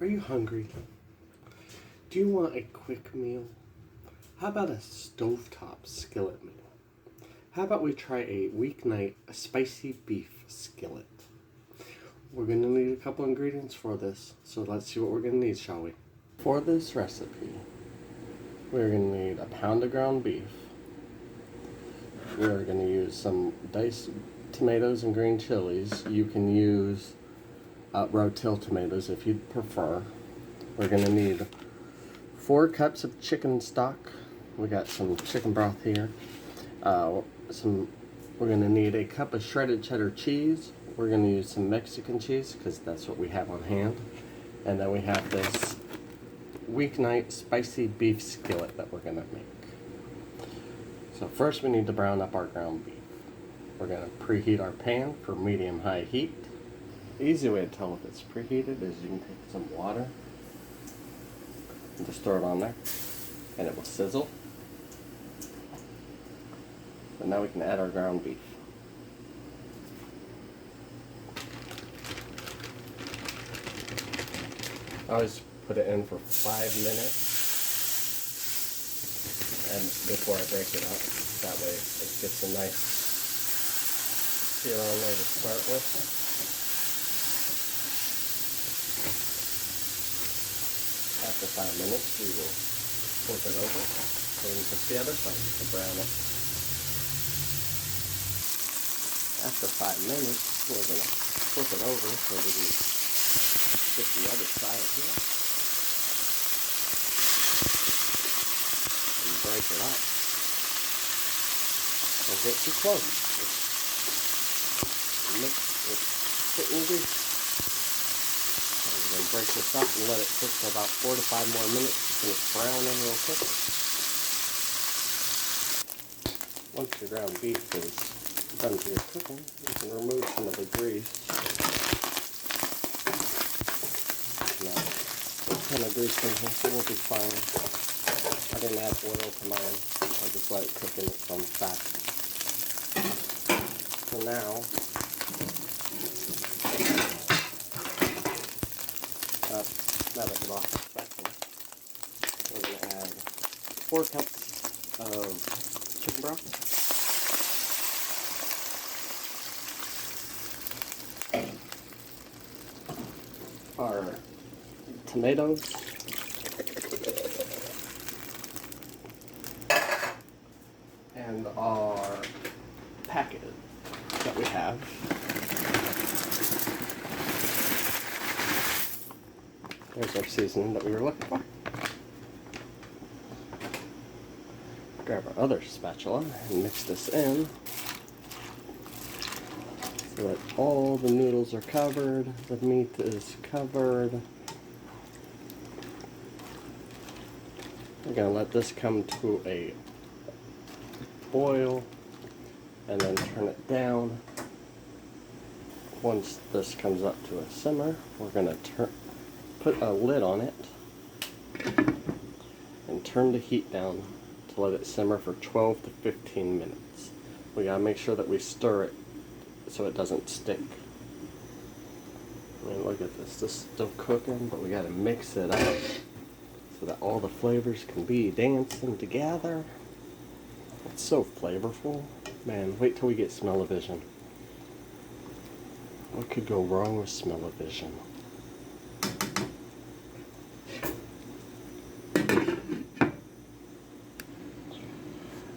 Are you hungry? Do you want a quick meal? How about a stovetop skillet meal? How about we try a Weeknight Spicy Beef Skillet? We're going to need a couple ingredients for this, so let's see what we're going to need, shall we? For this recipe, we're going to need a pound of ground beef. We're going to use some diced tomatoes and green chilies. You can use Rotel tomatoes if you'd prefer. We're going to need 4 cups of chicken stock. We got some chicken broth here. We're going to need a cup of shredded cheddar cheese. We're going to use some Mexican cheese because that's what we have on hand. And then we have this Weeknight Spicy Beef Skillet that we're going to make. So first we need to brown up our ground beef. We're going to preheat our pan for medium-high heat. The easy way to tell if it's preheated is you can take some water and just throw it on there and it will sizzle. And now we can add our ground beef. I always put it in for 5 minutes and before I break it up. That way it gets a nice sear on there to start with. After 5 minutes we will flip it over and put the other side to brown it. After 5 minutes we're going to flip it over so we can get the other side here. And break it up. Don't get too close. Mix it sitting grease. We're going to break this up and let it cook for about 4 to 5 more minutes and it's browning real quick. Once your ground beef is done to your cooking, you can remove some of the grease. Now, what kind of grease in here, so we'll be fine. I didn't add oil to mine. I just let it cook in its own fat. So now that it's off the section, we're going to add 4 cups of chicken broth. Our tomatoes. And our packet that we have. There's our seasoning that we were looking for. Grab our other spatula and mix this in so that all the noodles are covered, the meat is covered. We're going to let this come to a boil and then turn it down. Once this comes up to a simmer, we're going to put a lid on it and turn the heat down to let it simmer for 12 to 15 minutes. We got to make sure that we stir it so it doesn't stick. I mean, look at this. This is still cooking, but we got to mix it up so that all the flavors can be dancing together. It's so flavorful. Man, wait till we get smell-o-vision. What could go wrong with smell-o-vision?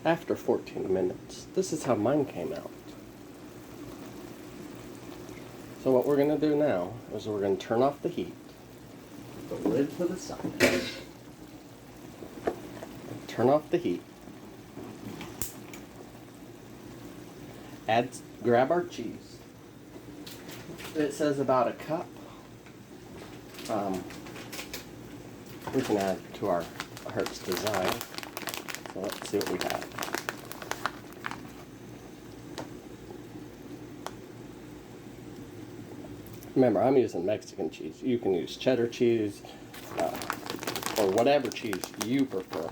After 14 minutes, this is how mine came out. So what we're going to do now is we're going to turn off the heat, put the lid to the side, turn off the heat, grab our cheese. It says about a cup. We can add to our heart's desire. So let's see what we have. Remember, I'm using Mexican cheese. You can use cheddar cheese or whatever cheese you prefer.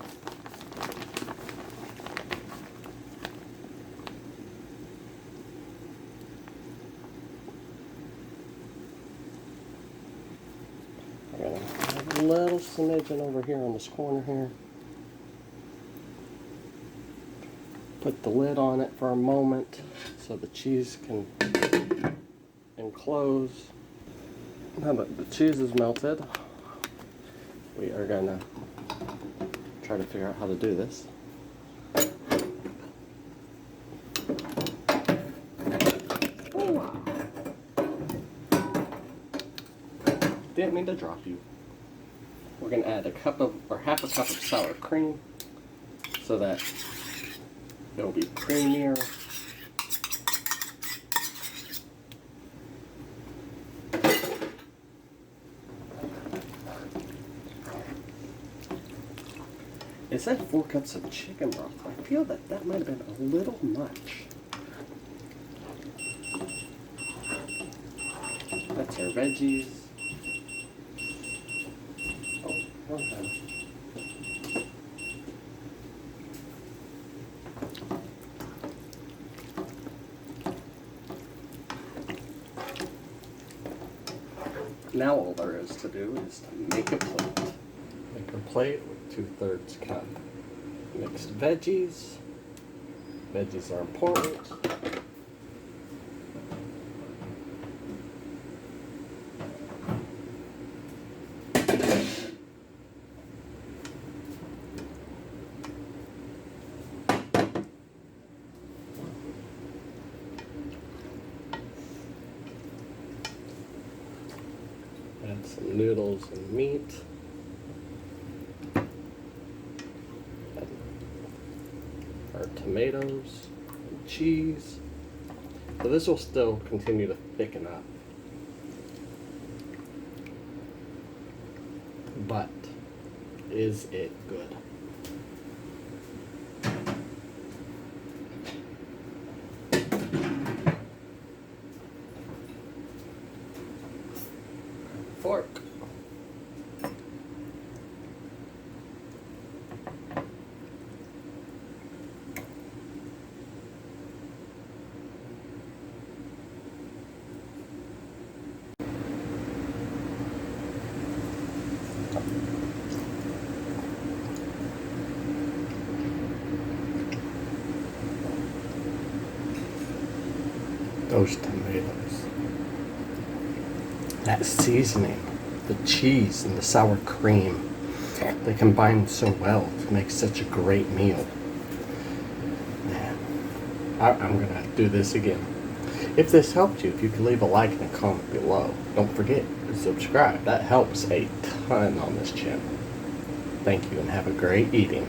We're going to little smidgen over here on this corner here. Put the lid on it for a moment so the cheese can enclose. Now that the cheese is melted, we are gonna try to figure out how to do this. Didn't mean to drop you. We're gonna add half a cup of sour cream so that it'll be creamier. It said 4 cups of chicken broth. I feel that that might have been a little much. That's our veggies. Oh, wrong time. Now all there is to do is to make a plate. Make a plate with 2/3 cup mixed veggies. Veggies are important. Add some noodles and meat. Add our tomatoes and cheese. So this will still continue to thicken up. But is it good? Fork. Those tomatoes. That seasoning, the cheese and the sour cream, they combine so well to make such a great meal. Man, I'm gonna do this again. If this helped you, if you could leave a like and a comment below. Don't forget to subscribe. That helps a ton on this channel. Thank you and have a great eating.